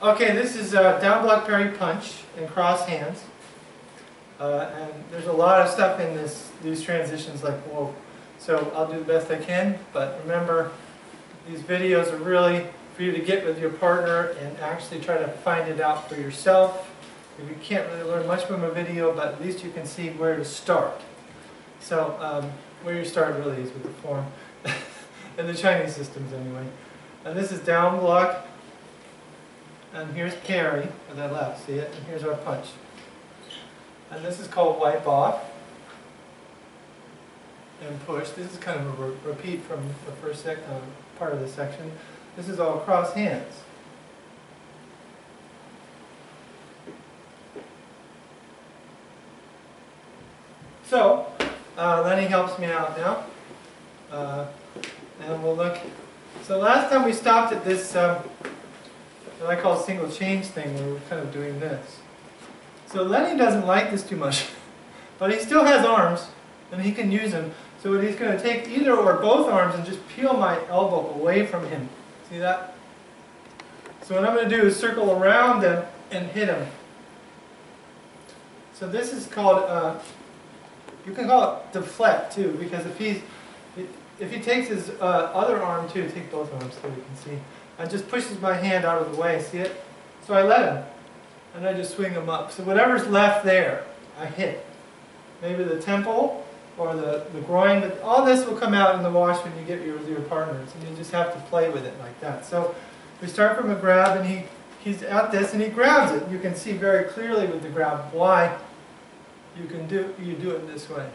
Okay, this is down block parry punch and cross hands. And there's a lot of stuff in these transitions like whoa. So I'll do the best I can, but remember these videos are really for you to get with your partner and actually try to find it out for yourself. You can't really learn much from a video, but at least you can see where to start. So where you start really is with the form, in the Chinese systems anyway. And this is down block, and here's parry with that left, see it? And here's our punch. And this is called wipe off and push. This is kind of a repeat from the first part of the section. This is all cross hands. So, Lenny helps me out now. And we'll look. So last time we stopped at this, what I call single change thing, where we're kind of doing this. So Lenny doesn't like this too much, but he still has arms, and he can use them. So what he's going to take either or both arms and just peel my elbow away from him. See that? So what I'm going to do is circle around them and hit him. So this is called, you can call it deflect too, because if he takes his other arm too, take both arms so you can see, and just pushes my hand out of the way, see it? So I let him, and I just swing him up. So whatever's left there, I hit. Maybe the temple or the groin, but all this will come out in the wash when you get with your partners, and you just have to play with it like that. So we start from a grab, and he's at this, and he grabs it. You can see very clearly with the grab why you do it this way.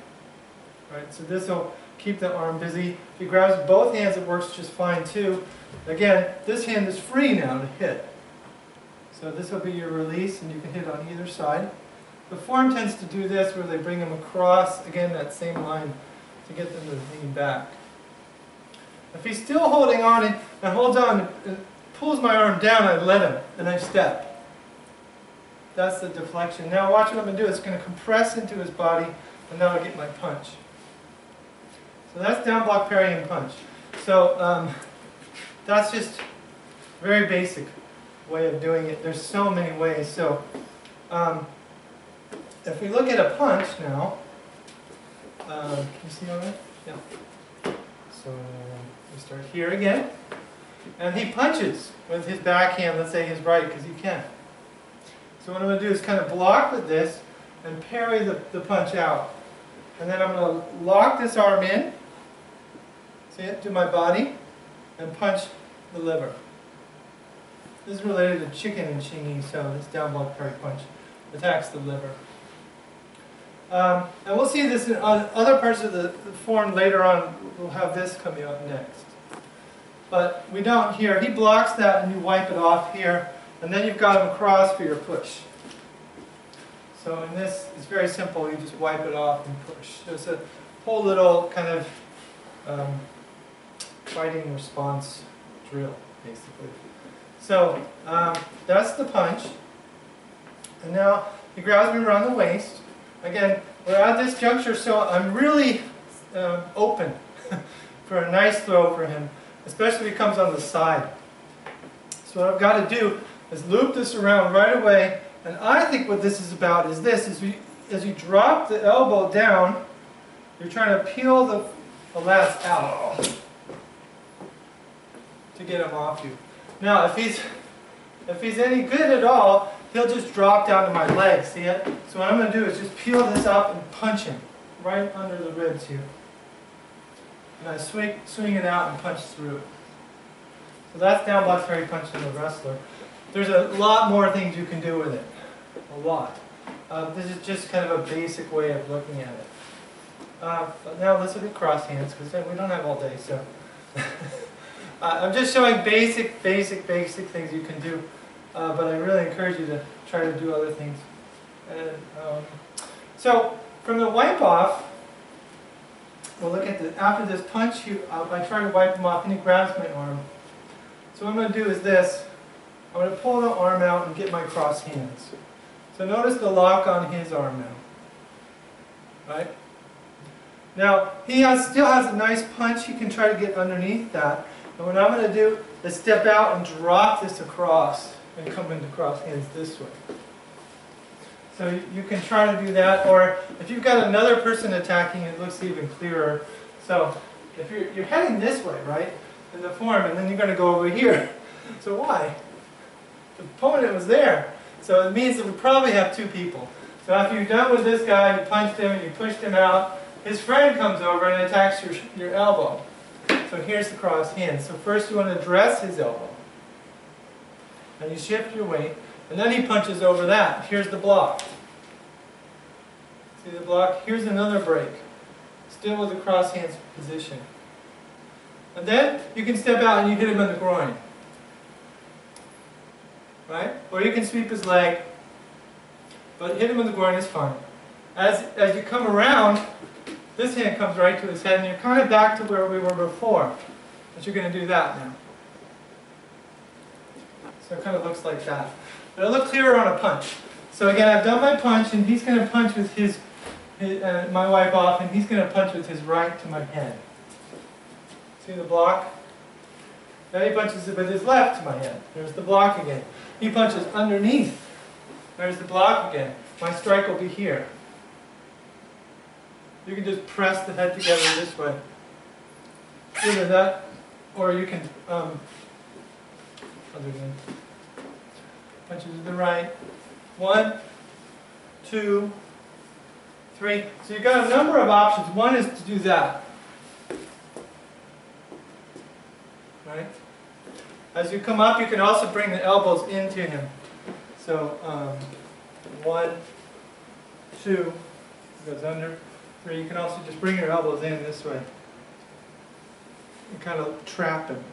Right? So this will keep the arm busy. If he grabs both hands, it works just fine too. Again, this hand is free now to hit. So this will be your release, and you can hit on either side. The form tends to do this where they bring them across, again, that same line to get them to lean back. If he's still holding on and holds on and pulls my arm down, I let him, and I step. That's the deflection. Now watch what I'm going to do. It's going to compress into his body, and now I get my punch. So that's down block parry and punch. So that's just a very basic way of doing it. There's so many ways. So if we look at a punch now, can you see all that? Yeah. So we start here again, and he punches with his backhand, let's say his right, because he can. So what I'm going to do is kind of block with this and parry the punch out. And then I'm going to lock this arm in, see it, to my body, and punch the liver. This is related to chicken and chingy, so this down block parry punch attacks the liver. And we'll see this in other parts of the form later on. We'll have this coming up next. But we don't here. He blocks that, and you wipe it off here, and then you've got him across for your push. So in this, it's very simple. You just wipe it off and push. So it's a whole little kind of fighting response drill, basically. So that's the punch. And now he grabs me around the waist. Again, we're at this juncture, so I'm really open for a nice throw for him, especially if he comes on the side. So what I've got to do is loop this around right away. And I think what this is about is this, as you drop the elbow down, you're trying to peel the lats out to get him off you. Now, if he's any good at all, he'll just drop down to my leg, see it? So what I'm going to do is just peel this up and punch him right under the ribs here. And I swing it out and punch through it. So that's down block parry punch in the wrestler. There's a lot more things you can do with it. A lot. This is just kind of a basic way of looking at it. But now let's look at cross hands, because we don't have all day, so. I'm just showing basic things you can do. But I really encourage you to try to do other things. And, so from the wipe off, we'll look at after this punch, I try to wipe him off, and he grabs my arm. So what I'm going to do is this. I'm going to pull the arm out and get my cross hands. So notice the lock on his arm now. Right? Now, he still has a nice punch. He can try to get underneath that. And what I'm going to do is step out and drop this across. and come into cross hands this way. So you can try to do that, or if you've got another person attacking, it looks even clearer. So if you're heading this way, right, in the form, and then you're going to go over here. So why? The opponent was there. So it means that we probably have two people. So after you're done with this guy, you punched him and you pushed him out, his friend comes over and attacks your elbow. So here's the cross hand. So first you want to address his elbow. And you shift your weight. And then he punches over that. Here's the block. See the block? Here's another break. Still with the cross hands position. And then you can step out and you hit him in the groin. Right? Or you can sweep his leg. But hit him in the groin is fine. As you come around, this hand comes right to his head and you're kind of back to where we were before. But you're going to do that now. So it kind of looks like that. But it'll look clearer on a punch. So again, I've done my punch, and he's going to punch with my wipe off, and he's going to punch with his right to my head. See the block? Then he punches with his left to my head. There's the block again. He punches underneath. There's the block again. My strike will be here. You can just press the head together this way. Either that, or you can, other than punches to the right. 1, 2, 3. So you've got a number of options. One is to do that. Right? As you come up, you can also bring the elbows into him. So 1, 2, goes under. 3. You can also just bring your elbows in this way and kind of trap him.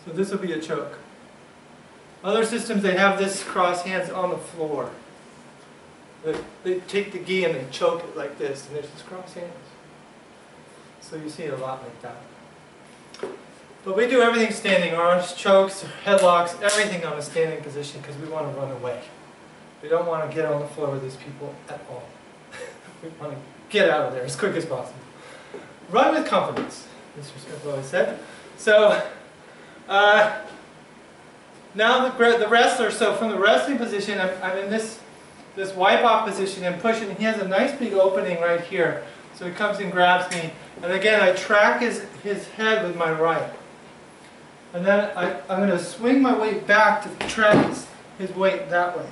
So this will be a choke. Other systems, they have this cross hands on the floor. They take the gi and they choke it like this, and there's this cross hands. So you see it a lot like that. But we do everything standing, arms, chokes, headlocks, everything on a standing position because we want to run away. We don't want to get on the floor with these people at all. We want to get out of there as quick as possible. Run with confidence, Mr. Smith always said. So, now the wrestler, so from the wrestling position, I'm in this wipe-off position and pushing. He has a nice big opening right here. So he comes and grabs me. And again, I track his head with my right. And then I'm going to swing my weight back to track his weight that way.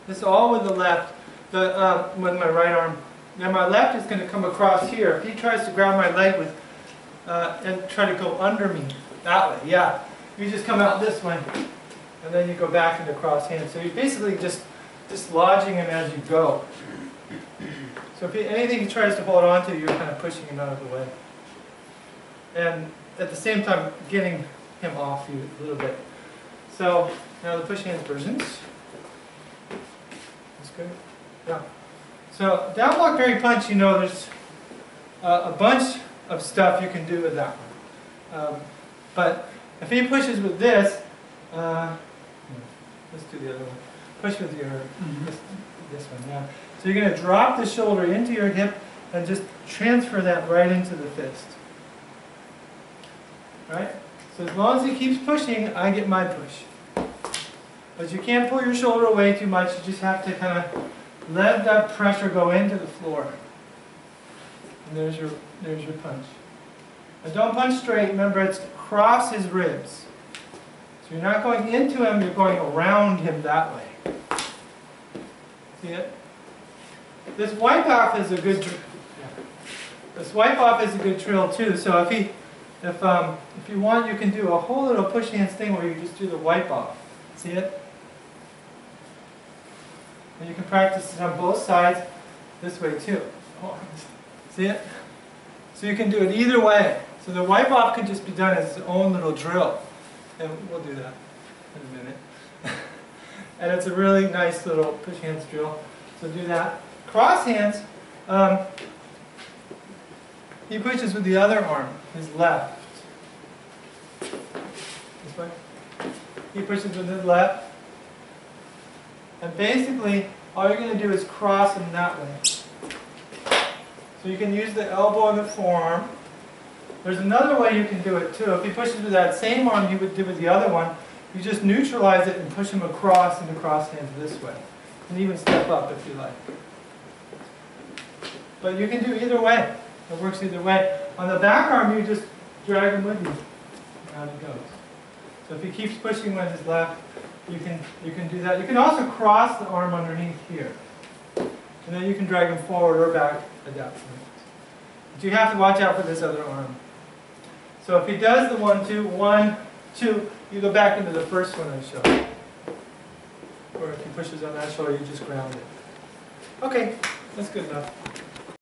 This is all with the left, with my right arm. Now my left is going to come across here. If he tries to grab my leg with and try to go under me that way, yeah. You just come out this way, and then you go back into cross hands. So you're basically just dislodging him as you go. So if anything he tries to hold on to, you're kind of pushing him out of the way. And at the same time, getting him off you a little bit. So now the push hands versions. That's good. Yeah. So down block parry punch, you know, there's a bunch of stuff you can do with that one. But if he pushes with this, let's do the other one. Push with your this one, yeah. So you're going to drop the shoulder into your hip and just transfer that right into the fist. Right? So as long as he keeps pushing, I get my push. But you can't pull your shoulder away too much. You just have to kind of let that pressure go into the floor. And there's your punch. And don't punch straight. Remember, it's across his ribs. So you're not going into him, you're going around him that way. See it? This wipe off is a good drill too. So if you want, you can do a whole little push hands thing where you just do the wipe off. See it? And you can practice it on both sides this way too. See it? So you can do it either way. So the wipe off could just be done as its own little drill. And we'll do that in a minute. And it's a really nice little push hands drill. So do that. Cross hands, he pushes with the other arm, his left. This way. He pushes with his left. And basically, all you're going to do is cross him that way. So you can use the elbow and the forearm. There's another way you can do it too. If he pushes with that same arm he would do with the other one, you just neutralize it and push him across into cross hands this way. And even step up if you like. But you can do either way. It works either way. On the back arm, you just drag him with you. Around he goes. So if he keeps pushing with his left, you can do that. You can also cross the arm underneath here. And then you can drag him forward or back at that point. But you have to watch out for this other arm. So if he does the 1-2, 1-2, you go back into the first one I showed. Or if he pushes on that shoulder, you just ground it. Okay, that's good enough.